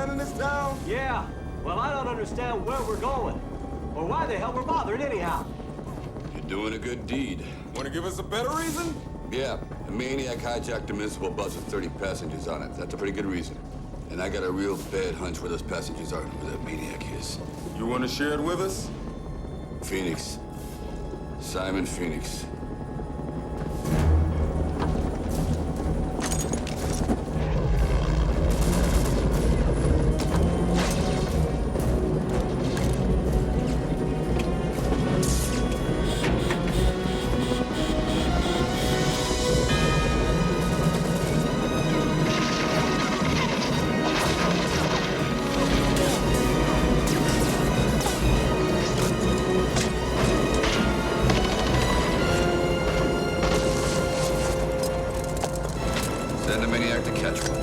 man in this town? Yeah. Well, I don't understand where we're going. Or why the hell we're bothering anyhow. You're doing a good deed. Want to give us a better reason? Yeah, a maniac hijacked a municipal bus with 30 passengers on it. That's a pretty good reason. And I got a real bad hunch where those passengers are and who that maniac is. You want to share it with us? Phoenix. Simon Phoenix. Send the maniac to catch one.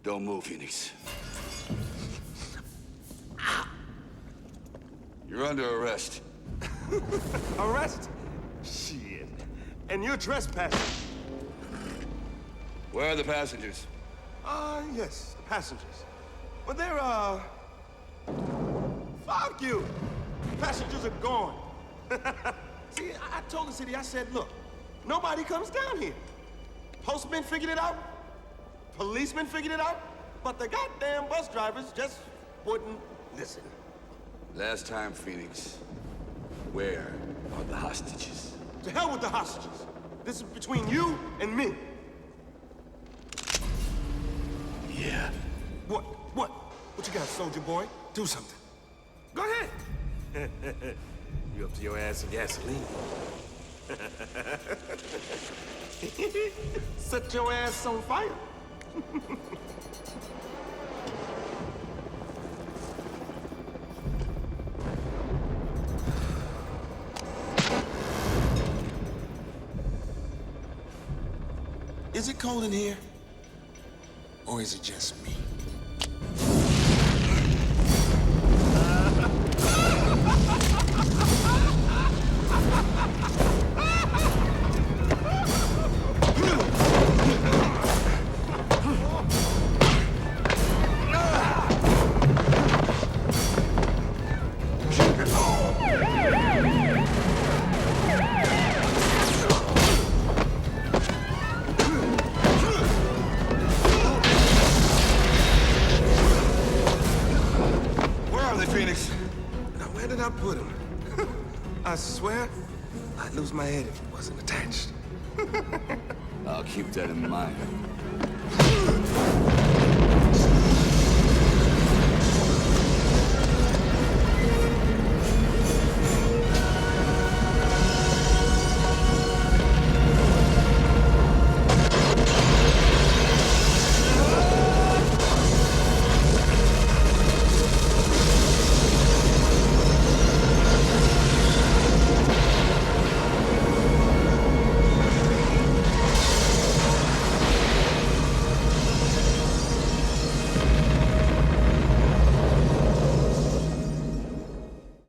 Don't move, Phoenix. You're under arrest. Arrest? Shit. And you're trespassing. Where are the passengers? Yes, the passengers. But they're, fuck you. Passengers are gone. See, I told the city, I said, look, nobody comes down here. Postmen figured it out. Policemen figured it out. But the goddamn bus drivers just wouldn't listen. Last time, Phoenix. Where are the hostages? To hell with the hostages. This is between you and me. Yeah. What? What you got, soldier boy? Do something. Go ahead. You up to your ass in gasoline. Set your ass on fire. Is it cold in here? Or is it just me? Phoenix. Now, where did I put him? I swear, I'd lose my head if it wasn't attached. I'll keep that in mind.